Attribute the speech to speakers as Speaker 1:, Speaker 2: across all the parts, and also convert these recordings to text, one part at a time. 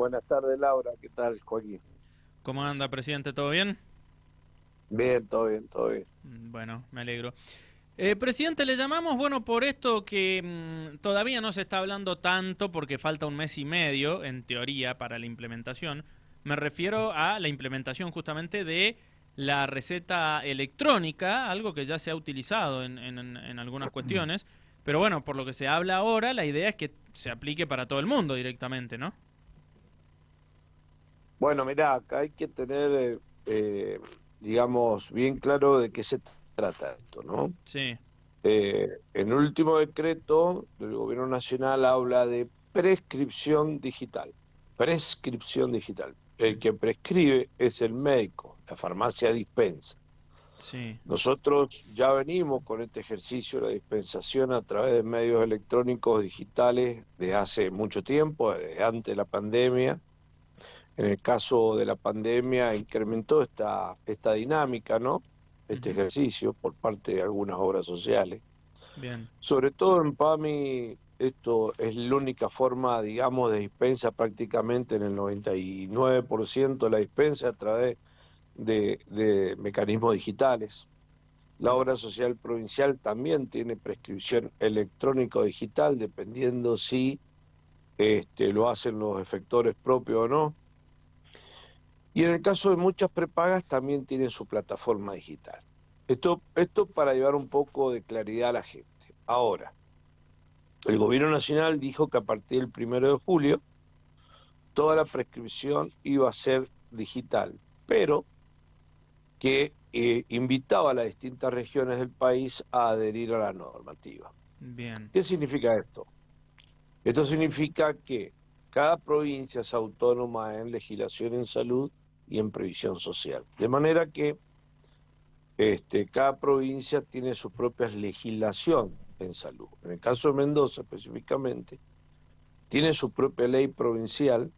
Speaker 1: Buenas tardes, Laura. ¿Qué tal, Joaquín?
Speaker 2: ¿Cómo anda, presidente? ¿Todo bien?
Speaker 1: Bien, todo bien, todo bien.
Speaker 2: Bueno, me alegro. Presidente, le llamamos, bueno, por esto que todavía no se está hablando tanto porque falta un mes y medio, en teoría, para la implementación. Me refiero a la implementación justamente de la receta electrónica, algo que ya se ha utilizado en algunas cuestiones. Pero bueno, por lo que se habla ahora, la idea es que se aplique para todo el mundo directamente, ¿no?
Speaker 1: Bueno, mirá, acá hay que tener, digamos, bien claro de qué se trata esto, ¿no?
Speaker 2: Sí.
Speaker 1: En el último decreto del Gobierno Nacional habla de prescripción digital. Prescripción digital. El
Speaker 2: Mm.
Speaker 1: que prescribe es el médico, la farmacia dispensa.
Speaker 2: Sí.
Speaker 1: Nosotros ya venimos con este ejercicio de la dispensación a través de medios electrónicos digitales desde hace mucho tiempo, desde antes de la pandemia. En el caso de la pandemia incrementó esta dinámica, ¿no? Este
Speaker 2: Ujú.
Speaker 1: ejercicio por parte de algunas obras sociales.
Speaker 2: Bien.
Speaker 1: Sobre todo en PAMI, esto es la única forma, digamos, de dispensa prácticamente en el 99% de la dispensa a través de mecanismos digitales. La
Speaker 2: Mm.
Speaker 1: obra social provincial también tiene prescripción electrónico digital, dependiendo si lo hacen los efectores propios o no. Y en el caso de muchas prepagas también tienen su plataforma digital. Esto para llevar un poco de claridad a la gente. Ahora, el gobierno nacional dijo que a partir del 1 de julio toda la prescripción iba a ser digital, pero que invitaba a las distintas regiones del país a adherir a la normativa.
Speaker 2: Bien.
Speaker 1: ¿Qué significa esto? Esto significa que cada provincia es autónoma en legislación en salud y en previsión social. De manera que cada provincia tiene su propia legislación en salud. En el caso de Mendoza específicamente, tiene su propia ley provincial,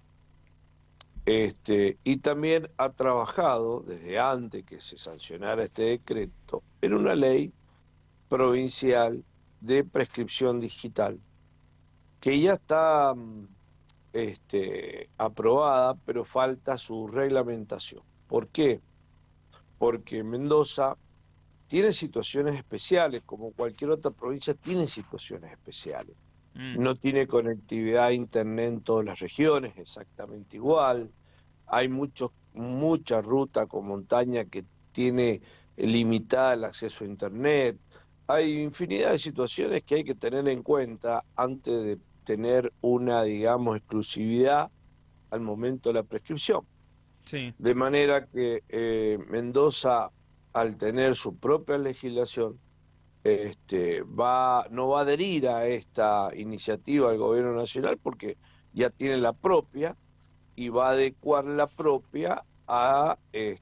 Speaker 1: y también ha trabajado desde antes que se sancionara este decreto en una ley provincial de prescripción digital, que ya está aprobada, pero falta su reglamentación. ¿Por qué? Porque Mendoza tiene situaciones especiales, como cualquier otra provincia tiene situaciones especiales.
Speaker 2: Mm.
Speaker 1: No tiene conectividad a Internet en todas las regiones, exactamente igual. Hay mucha ruta con montaña que tiene limitada el acceso a Internet. Hay infinidad de situaciones que hay que tener en cuenta antes de tener una, digamos, exclusividad al momento de la prescripción.
Speaker 2: Sí.
Speaker 1: De manera que Mendoza, al tener su propia legislación, no va a adherir a esta iniciativa del gobierno nacional porque ya tiene la propia y va a adecuar la propia a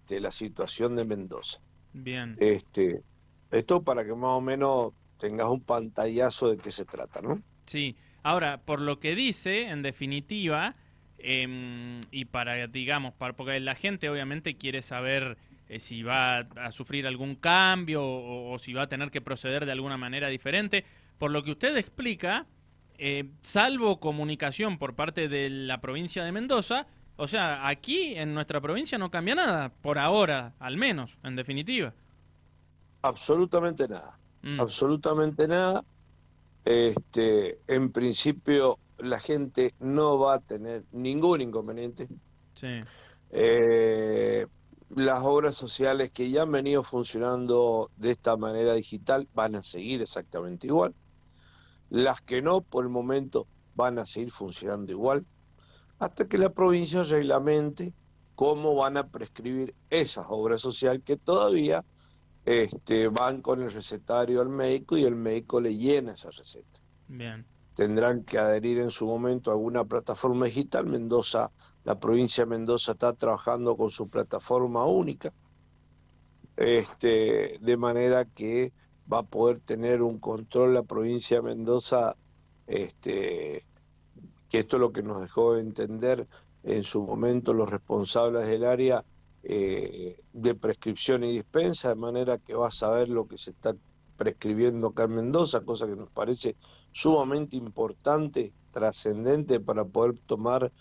Speaker 1: la situación de Mendoza.
Speaker 2: Bien.
Speaker 1: Este, Esto para que más o menos tengas un pantallazo de qué se trata, ¿no?
Speaker 2: Sí, ahora, por lo que dice, en definitiva, y para, digamos, porque la gente obviamente quiere saber si va a sufrir algún cambio o si va a tener que proceder de alguna manera diferente, por lo que usted explica, salvo comunicación por parte de la provincia de Mendoza, o sea, aquí en nuestra provincia no cambia nada, por ahora, al menos, en definitiva.
Speaker 1: Absolutamente nada,
Speaker 2: Mm.
Speaker 1: absolutamente nada. En principio, la gente no va a tener ningún inconveniente.
Speaker 2: Sí.
Speaker 1: Eh, las obras sociales que ya han venido funcionando de esta manera digital van a seguir exactamente igual. Las que no, por el momento, van a seguir funcionando igual, hasta que la provincia reglamente cómo van a prescribir esas obras sociales que todavía van con el recetario al médico y el médico le llena esa receta.
Speaker 2: Bien.
Speaker 1: Tendrán que adherir en su momento a alguna plataforma digital. Mendoza, la provincia de Mendoza está trabajando con su plataforma única, de manera que va a poder tener un control la provincia de Mendoza, este, que esto es lo que nos dejó de entender en su momento los responsables del área de prescripción y dispensa, de manera que va a saber lo que se está prescribiendo acá en Mendoza, cosa que nos parece sumamente importante, trascendente para poder tomar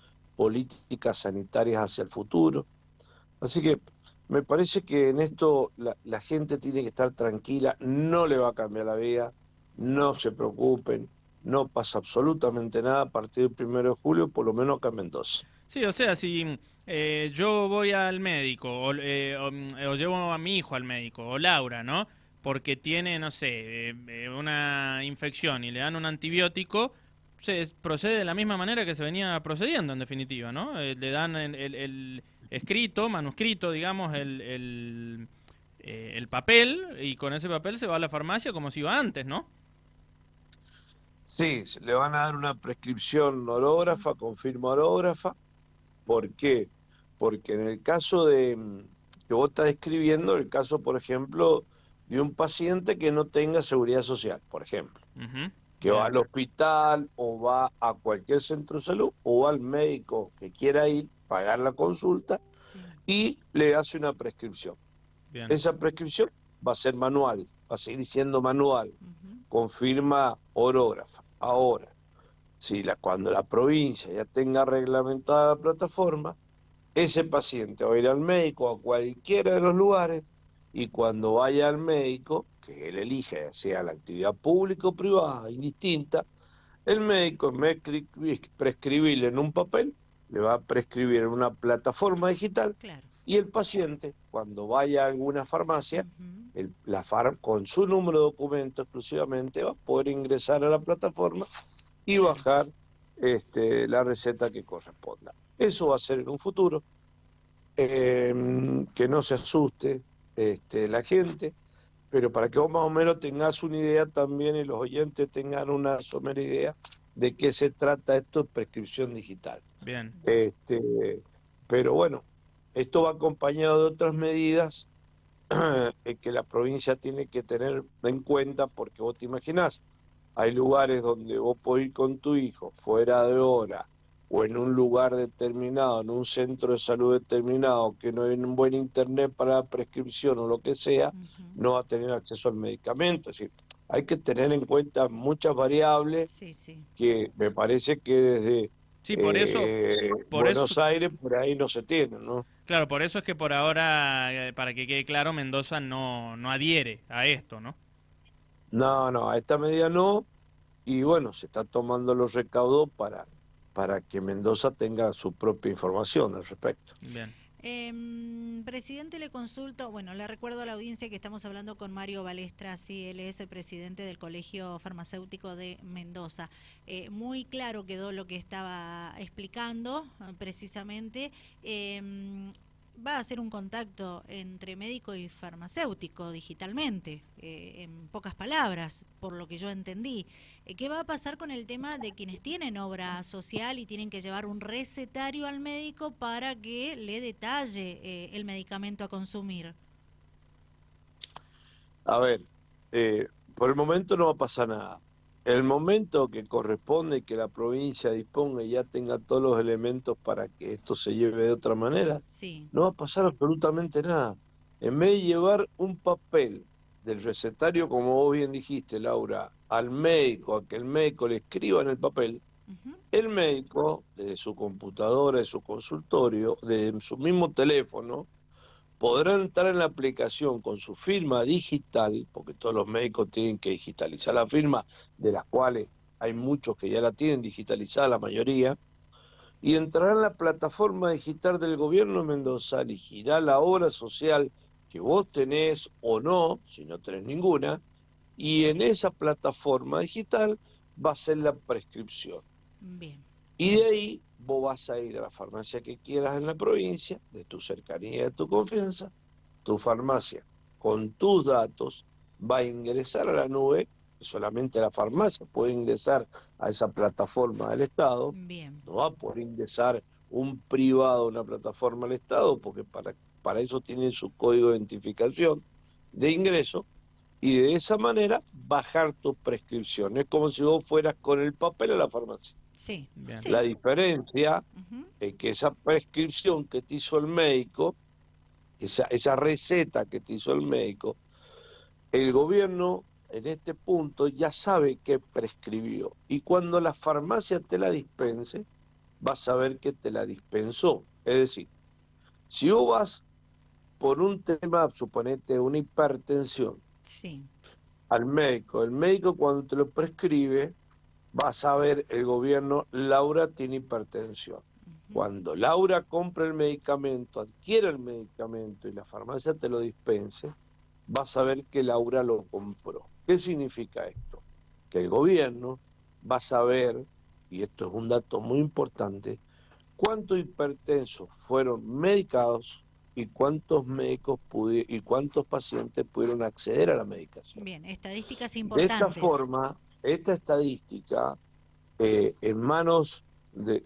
Speaker 1: políticas sanitarias hacia el futuro. Así que me parece que en esto la gente tiene que estar tranquila, no le va a cambiar la vida, no se preocupen, no pasa absolutamente nada a partir del 1 de julio, por lo menos acá en Mendoza.
Speaker 2: Sí, o sea, si yo voy al médico o llevo a mi hijo al médico o Laura, ¿no? Porque tiene, no sé, una infección y le dan un antibiótico, procede de la misma manera que se venía procediendo, en definitiva, ¿no? Le dan el escrito, manuscrito, digamos, el papel y con ese papel se va a la farmacia como si iba antes, ¿no?
Speaker 1: Sí, le van a dar una prescripción orógrafa, con firma orógrafa. ¿Por qué? Porque en el caso que vos estás describiendo, el caso, por ejemplo, de un paciente que no tenga seguridad social, por ejemplo,
Speaker 2: Ujú,
Speaker 1: que va
Speaker 2: bien,
Speaker 1: al hospital o va a cualquier centro de salud o va al médico que quiera ir, pagar la consulta
Speaker 3: Sí.
Speaker 1: y le hace una prescripción.
Speaker 2: bien,
Speaker 1: Esa prescripción va a ser manual, va a seguir siendo manual,
Speaker 3: Ujú.
Speaker 1: con firma orógrafa. Ahora, si cuando la provincia ya tenga reglamentada la plataforma, ese paciente va a ir al médico a cualquiera de los lugares y cuando vaya al médico, que él elige, ya sea la actividad pública o privada, indistinta, el médico en vez de prescribirle en un papel, le va a prescribir en una plataforma digital
Speaker 3: Claro.
Speaker 1: y el paciente, cuando vaya a alguna farmacia,
Speaker 3: Ujú.
Speaker 1: con su número de documento exclusivamente, va a poder ingresar a la plataforma y
Speaker 3: Claro.
Speaker 1: bajar la receta que corresponda. Eso va a ser en un futuro, que no se asuste la gente, pero para que vos más o menos tengas una idea también y los oyentes tengan una somera idea de qué se trata esto de prescripción digital.
Speaker 2: bien.
Speaker 1: Pero bueno, esto va acompañado de otras medidas que la provincia tiene que tener en cuenta, porque vos te imaginás, hay lugares donde vos podés ir con tu hijo fuera de hora o en un lugar determinado, en un centro de salud determinado, que no hay un buen internet para la prescripción o lo que sea,
Speaker 3: Ujú.
Speaker 1: no va a tener acceso al medicamento. Es decir, hay que tener en cuenta muchas variables
Speaker 3: Sí, sí.
Speaker 1: que me parece que desde
Speaker 2: Sí, por eso,
Speaker 1: Buenos Aires por ahí no se tienen, ¿no?
Speaker 2: claro, por eso es que por ahora, para que quede claro, Mendoza no adhiere a esto, ¿no?
Speaker 1: No, no, a esta medida no, y bueno, se está tomando los recaudos para que Mendoza tenga su propia información al respecto.
Speaker 2: Bien.
Speaker 3: Presidente, le consulto, bueno, le recuerdo a la audiencia que estamos hablando con Mario Balestra, sí, él es el presidente del Colegio Farmacéutico de Mendoza. Muy claro quedó lo que estaba explicando, precisamente. Va a ser un contacto entre médico y farmacéutico digitalmente, en pocas palabras, por lo que yo entendí. ¿Qué va a pasar con el tema de quienes tienen obra social y tienen que llevar un recetario al médico para que le detalle el medicamento a consumir?
Speaker 1: A ver, por el momento no va a pasar nada. El momento que corresponde que la provincia disponga y ya tenga todos los elementos para que esto se lleve de otra manera,
Speaker 3: Sí.
Speaker 1: no va a pasar absolutamente nada. En vez de llevar un papel del recetario, como vos bien dijiste, Laura, al médico, a que el médico le escriba en el papel,
Speaker 3: Ujú.
Speaker 1: el médico, desde su computadora, de su consultorio, de su mismo teléfono, podrá entrar en la aplicación con su firma digital, porque todos los médicos tienen que digitalizar la firma, de las cuales hay muchos que ya la tienen digitalizada, la mayoría, y entrará en la plataforma digital del gobierno de Mendoza, elegirá la obra social que vos tenés o no, si no tenés ninguna, y en esa plataforma digital va a ser la prescripción.
Speaker 3: Bien.
Speaker 1: Y de ahí vos vas a ir a la farmacia que quieras en la provincia, de tu cercanía, de tu confianza, tu farmacia con tus datos va a ingresar a la nube, que solamente la farmacia puede ingresar a esa plataforma del Estado,
Speaker 3: Bien.
Speaker 1: no va a poder ingresar un privado a una plataforma del Estado, porque para eso tiene su código de identificación de ingreso, y de esa manera bajar tu prescripción. Es como si vos fueras con el papel a la farmacia.
Speaker 3: Sí.
Speaker 2: Bien.
Speaker 1: La
Speaker 3: Sí.
Speaker 1: diferencia
Speaker 3: Ujú.
Speaker 1: es que esa prescripción que te hizo el médico, esa receta que te hizo el médico, el gobierno en este punto ya sabe qué prescribió. Y cuando la farmacia te la dispense, vas a ver que te la dispensó. Es decir, si vos vas por un tema, suponete, una hipertensión,
Speaker 3: Sí.
Speaker 1: al médico, el médico cuando te lo prescribe, vas a ver el gobierno, Laura tiene hipertensión.
Speaker 3: Ujú.
Speaker 1: Cuando Laura compra el medicamento, adquiere el medicamento y la farmacia te lo dispense, vas a ver que Laura lo compró. ¿Qué significa esto? Que el gobierno va a saber, y esto es un dato muy importante, cuántos hipertensos fueron medicados y cuántos y cuántos pacientes pudieron acceder a la medicación.
Speaker 3: Bien, estadísticas
Speaker 1: De esta
Speaker 3: importantes.
Speaker 1: forma, esta estadística en manos el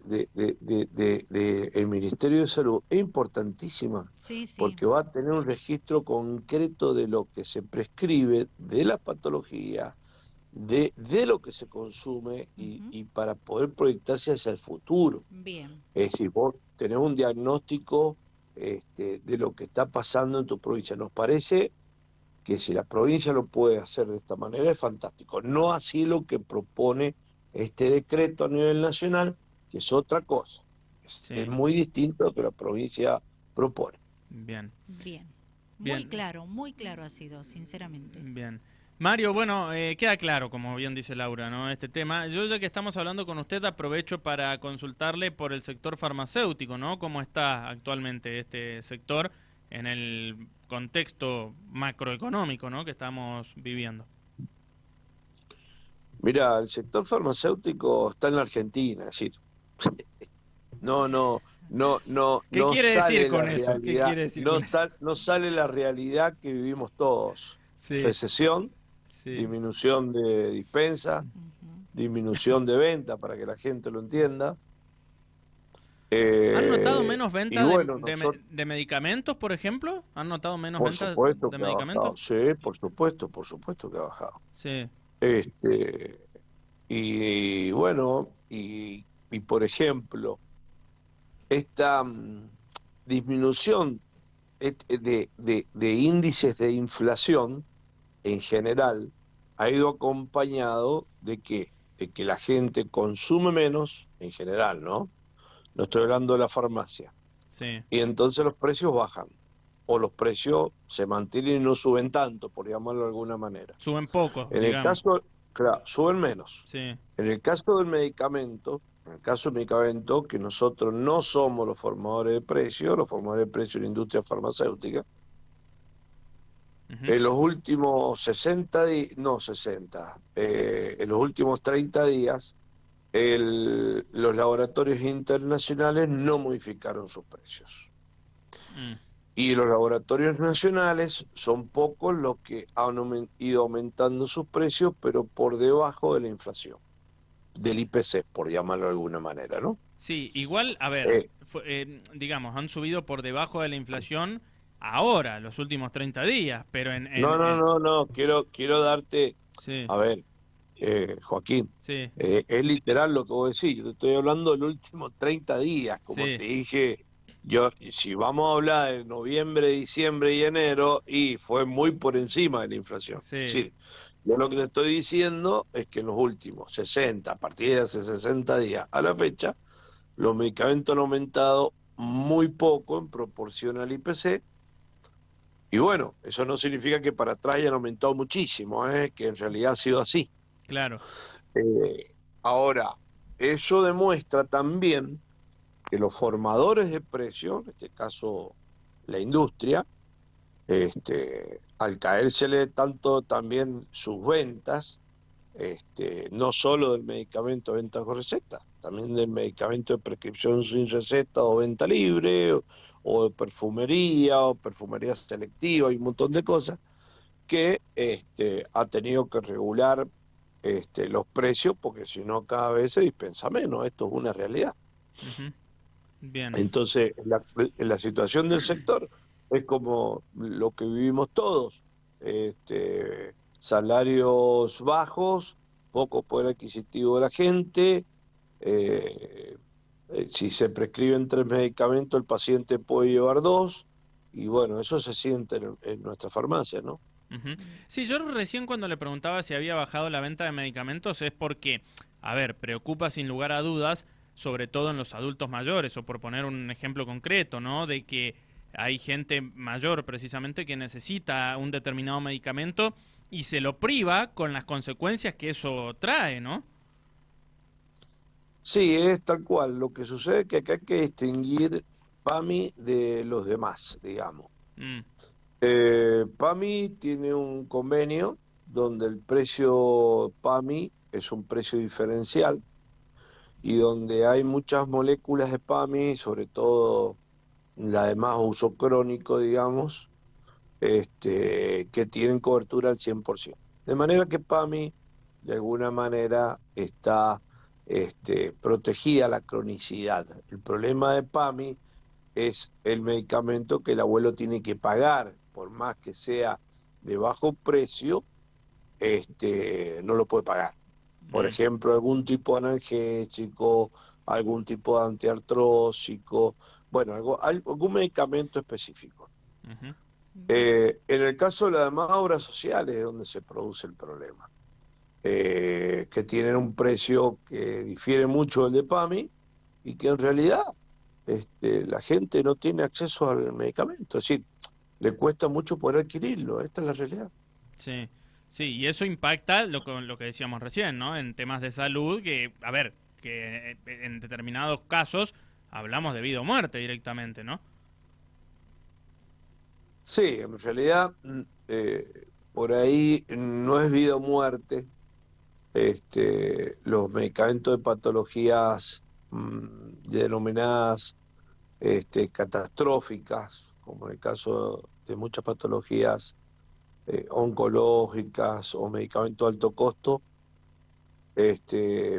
Speaker 1: Ministerio de Salud es importantísima
Speaker 3: Sí, sí.
Speaker 1: porque va a tener un registro concreto de lo que se prescribe, de la patología, de lo que se consume
Speaker 3: Ujú.
Speaker 1: y para poder proyectarse hacia el futuro.
Speaker 3: Bien.
Speaker 1: Es decir, vos tenés un diagnóstico de lo que está pasando en tu provincia. Nos parece que si la provincia lo puede hacer de esta manera es fantástico. No así lo que propone este decreto a nivel nacional, que es otra cosa. Es
Speaker 2: Sí,
Speaker 1: muy distinto a lo que la provincia propone.
Speaker 2: bien,
Speaker 3: Bien.
Speaker 2: bien,
Speaker 3: Muy claro ha sido, sinceramente.
Speaker 2: bien. Mario, bueno, queda claro, como bien dice Laura, ¿no? Este tema. Yo ya que estamos hablando con usted, aprovecho para consultarle por el sector farmacéutico, ¿no? ¿Cómo está actualmente este sector en el contexto macroeconómico, ¿no? Que estamos viviendo?
Speaker 1: Mira, el sector farmacéutico está en la Argentina, es decir,
Speaker 2: ¿Qué
Speaker 1: no
Speaker 2: quiere decir
Speaker 1: sale la
Speaker 2: con eso? ¿Qué
Speaker 1: realidad,
Speaker 2: quiere decir con eso?
Speaker 1: no sale la realidad que vivimos todos.
Speaker 2: Sí,
Speaker 1: Recesión,
Speaker 2: sí.
Speaker 1: disminución de dispensa,
Speaker 3: Ujú.
Speaker 1: disminución de venta, para que la gente lo entienda.
Speaker 2: ¿Han notado menos
Speaker 1: Y
Speaker 2: ventas
Speaker 1: bueno, nosotros,
Speaker 2: de medicamentos, por ejemplo? ¿Han notado menos
Speaker 1: por
Speaker 2: ventas
Speaker 1: supuesto
Speaker 2: de
Speaker 1: que ha bajado,
Speaker 2: medicamentos?
Speaker 1: sí, por supuesto que ha bajado.
Speaker 2: Sí.
Speaker 1: Este, y bueno, y por ejemplo, esta disminución de índices de inflación en general ha ido acompañado de que la gente consume menos, en general, ¿no? No estoy hablando de la farmacia.
Speaker 2: Sí,
Speaker 1: Y entonces los precios bajan, o los precios se mantienen y no suben tanto, por llamarlo de alguna manera.
Speaker 2: suben poco,
Speaker 1: En el
Speaker 2: digamos.
Speaker 1: caso, claro, suben menos.
Speaker 2: Sí,
Speaker 1: En el caso del medicamento, en el caso del medicamento, que nosotros no somos los formadores de precios, los formadores de precios de la industria farmacéutica,
Speaker 2: ujú,
Speaker 1: en los últimos 60 días, no 60, en los últimos 30 días, los laboratorios internacionales no modificaron sus precios.
Speaker 2: mm,
Speaker 1: Y los laboratorios nacionales son pocos los que han ido aumentando sus precios, pero por debajo de la inflación, del IPC, por llamarlo de alguna manera, ¿no?
Speaker 2: sí, igual, a ver,
Speaker 1: Eh,
Speaker 2: digamos, han subido por debajo de la inflación ahora, los últimos 30 días, pero
Speaker 1: no, quiero darte,
Speaker 2: sí,
Speaker 1: a ver, Joaquín,
Speaker 2: sí,
Speaker 1: es literal lo que vos decís, yo te estoy hablando de los últimos 30 días, como
Speaker 2: sí,
Speaker 1: te dije, yo, si vamos a hablar de noviembre, diciembre y enero, y fue muy por encima de la inflación. Es
Speaker 2: sí,
Speaker 1: decir, yo lo que te estoy diciendo es que en los últimos 60, a partir de hace 60 días a la fecha, los medicamentos han aumentado muy poco en proporción al IPC. Y bueno, eso no significa que para atrás hayan aumentado muchísimo, que en realidad ha sido así.
Speaker 2: claro,
Speaker 1: Ahora, eso demuestra también que los formadores de precios, en este caso la industria, al caérsele tanto también sus ventas, no solo del medicamento de venta con receta, también del medicamento de prescripción sin receta o venta libre, o de perfumería selectiva y un montón de cosas, que ha tenido que regular los precios porque si no cada vez se dispensa menos, esto es una realidad.
Speaker 2: ujú, bien,
Speaker 1: Entonces, la situación del sector es como lo que vivimos todos, salarios bajos, poco poder adquisitivo de la gente, eh, si se prescriben 3 medicamentos, el paciente puede llevar 2, y bueno, eso se siente en nuestra farmacia, ¿no?
Speaker 2: ujú. Sí, yo recién cuando le preguntaba si había bajado la venta de medicamentos es porque, a ver, preocupa sin lugar a dudas, sobre todo en los adultos mayores, o por poner un ejemplo concreto, ¿no? De que hay gente mayor precisamente que necesita un determinado medicamento y se lo priva con las consecuencias que eso trae, ¿no?
Speaker 1: Sí, es tal cual. Lo que sucede es que acá hay que distinguir PAMI de los demás, digamos.
Speaker 2: Mm,
Speaker 1: PAMI tiene un convenio donde el precio PAMI es un precio diferencial y donde hay muchas moléculas de PAMI, sobre todo la de más uso crónico, digamos, que tienen cobertura al 100%. De manera que PAMI, de alguna manera, está protegida la cronicidad. El problema de PAMI es el medicamento que el abuelo tiene que pagar, por más que sea de bajo precio, no lo puede pagar. Por
Speaker 2: mm,
Speaker 1: ejemplo, algún tipo de analgésico, algún tipo de antiartrósico, bueno, algún medicamento específico.
Speaker 2: ujú,
Speaker 3: Bien.
Speaker 1: En el caso de las demás obras sociales es donde se produce el problema, que tienen un precio que difiere mucho del de PAMI y que en realidad la gente no tiene acceso al medicamento, es decir, le cuesta mucho poder adquirirlo, esta es la realidad.
Speaker 2: sí, sí, y eso impacta lo que decíamos recién, ¿no? En temas de salud, que, a ver, que en determinados casos hablamos de vida o muerte directamente, ¿no?
Speaker 1: Sí, en realidad por ahí no es vida o muerte, los medicamentos de patologías denominadas catastróficas, como en el caso de muchas patologías oncológicas o medicamentos de alto costo,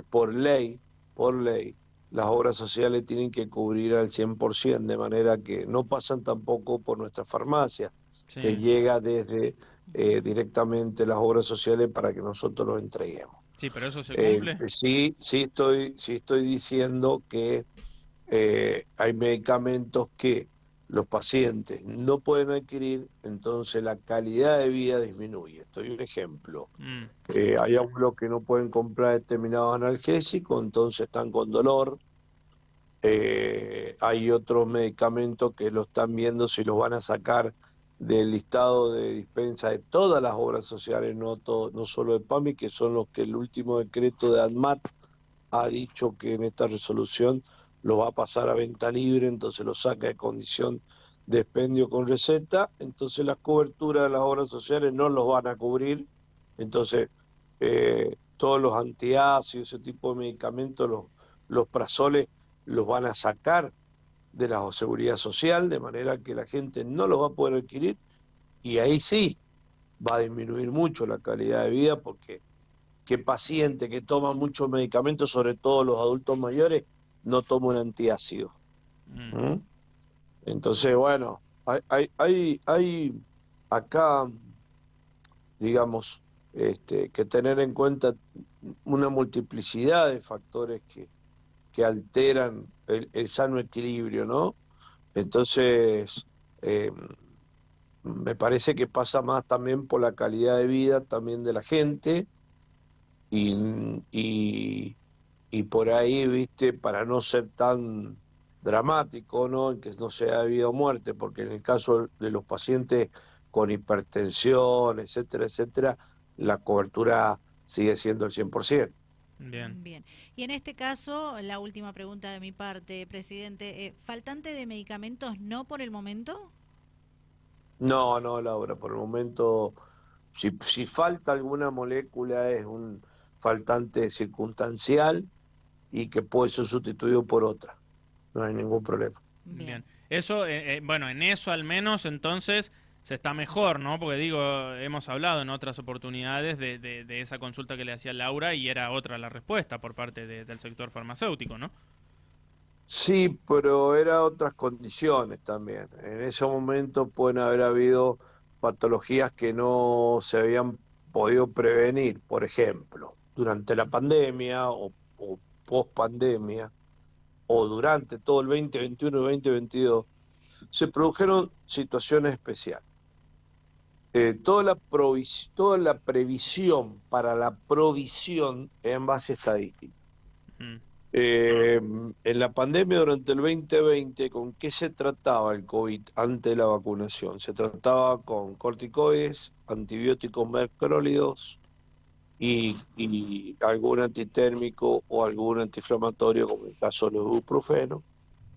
Speaker 1: por ley, por ley, las obras sociales tienen que cubrir al 100%, de manera que no pasan tampoco por nuestras farmacias, te
Speaker 2: Sí,
Speaker 1: llega desde
Speaker 3: Ujú.
Speaker 1: directamente las obras sociales para que nosotros los entreguemos.
Speaker 2: sí, pero eso se cumple.
Speaker 1: Sí estoy diciendo que hay medicamentos que los pacientes no pueden adquirir, entonces la calidad de vida disminuye. Estoy un ejemplo.
Speaker 2: Mm,
Speaker 1: Hay abuelos que no pueden comprar determinados analgésicos, entonces están con dolor. Hay otros medicamentos que lo están viendo si los van a sacar del listado de dispensa de todas las obras sociales, no solo de PAMI, que son los que el último decreto de ADMAT ha dicho que en esta resolución lo va a pasar a venta libre, entonces lo saca de condición de expendio con receta, entonces las coberturas de las obras sociales no los van a cubrir, entonces todos los antiácidos, ese tipo de medicamentos, los prazoles, los van a sacar de la seguridad social, de manera que la gente no los va a poder adquirir, y ahí sí va a disminuir mucho la calidad de vida, porque que paciente que toma muchos medicamentos, sobre todo los adultos mayores, no toma un antiácido.
Speaker 2: mm,
Speaker 1: ¿Mm? Entonces, bueno, hay acá, digamos, que tener en cuenta una multiplicidad de factores que alteran el sano equilibrio, ¿no? Entonces, eh, me parece que pasa más también por la calidad de vida también de la gente y, y, y por ahí, viste, para no ser tan dramático, ¿no? En que no sea de vida o muerte, porque en el caso de los pacientes con hipertensión, etcétera, etcétera, la cobertura sigue siendo el 100%.
Speaker 2: bien.
Speaker 3: Bien. Y en este caso, la última pregunta de mi parte, presidente, ¿faltante de medicamentos no por el momento?
Speaker 1: No, no, Laura, por el momento, si falta alguna molécula es un faltante circunstancial y que puede ser sustituido por otra, no hay ningún problema.
Speaker 3: Bien.
Speaker 2: Bien, eso, bueno, en eso al menos entonces se está mejor, ¿no? Porque digo, hemos hablado en otras oportunidades de esa consulta que le hacía Laura y era otra la respuesta por parte del sector farmacéutico, ¿no?
Speaker 1: Sí, pero era otras condiciones también. En ese momento pueden haber habido patologías que no se habían podido prevenir, por ejemplo, durante la pandemia o post pandemia, o durante todo el 2021 y 2022, se produjeron situaciones especiales. Toda la previsión para la provisión es en base estadística.
Speaker 2: Mm,
Speaker 1: En la pandemia durante el 2020, ¿con qué se trataba el COVID antes de la vacunación? Se trataba con corticoides, antibióticos macrólidos y algún antitérmico o algún antiinflamatorio, como en el caso del ibuprofeno,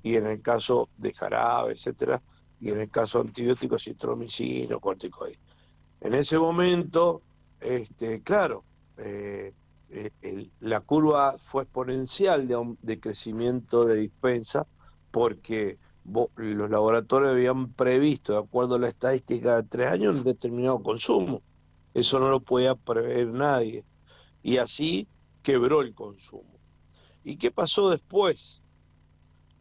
Speaker 1: y en el caso de jarabe, etcétera, y en el caso de antibióticos, citromicina o corticoides. En ese momento, claro, la curva fue exponencial de crecimiento de dispensa porque los laboratorios habían previsto, de acuerdo a la estadística de 3 años, un determinado consumo. Eso no lo podía prever nadie. Y así quebró el consumo. ¿Y qué pasó después?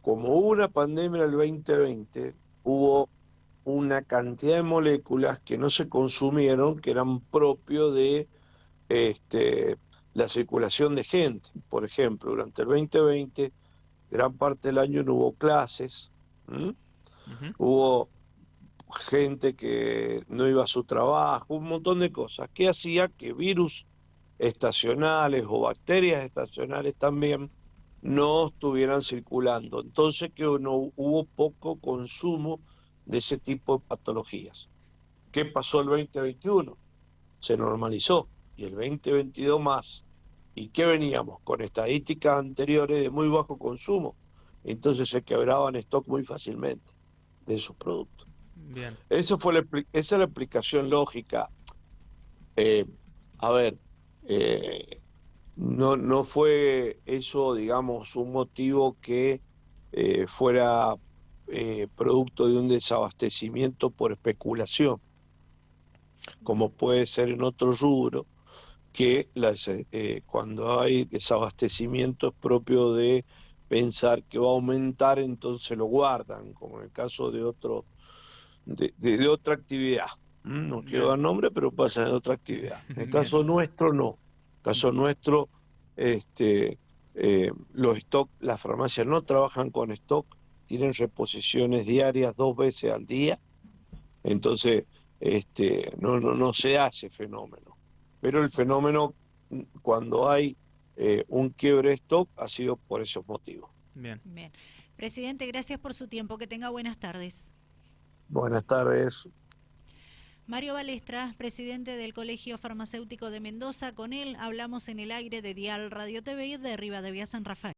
Speaker 1: Como hubo una pandemia en el 2020, hubo una cantidad de moléculas que no se consumieron, que eran propios de la circulación de gente. Por ejemplo, durante el 2020, gran parte del año no hubo clases, hubo gente que no iba a su trabajo, un montón de cosas, que hacía que virus estacionales o bacterias estacionales también no estuvieran circulando. Entonces que no hubo poco consumo de ese tipo de patologías. ¿Qué pasó el 2021? Se normalizó y el 2022 más. ¿Y qué veníamos? Con estadísticas anteriores de muy bajo consumo. Entonces se quebraban stock muy fácilmente de esos productos.
Speaker 2: Bien.
Speaker 1: Esa es la explicación lógica. A ver, no fue eso, digamos, un motivo que fuera producto de un desabastecimiento por especulación, como puede ser en otro rubro, que cuando hay desabastecimiento es propio de pensar que va a aumentar, entonces lo guardan, como en el caso de de otra actividad. No quiero
Speaker 2: Bien.
Speaker 1: dar nombre, pero pasa de otra actividad. En el
Speaker 2: Bien.
Speaker 1: caso nuestro, no. En el caso nuestro, los stock, las farmacias no trabajan con stock, tienen reposiciones diarias 2 veces al día, entonces no se hace fenómeno. Pero el fenómeno, cuando hay un quiebre de stock, ha sido por esos motivos.
Speaker 2: Bien.
Speaker 3: Bien. Presidente, gracias por su tiempo. Que tenga buenas tardes.
Speaker 1: Buenas tardes.
Speaker 3: Mario Balestra, presidente del Colegio Farmacéutico de Mendoza. Con él hablamos en el aire de Dial Radio TV de Rivadavia San Rafael.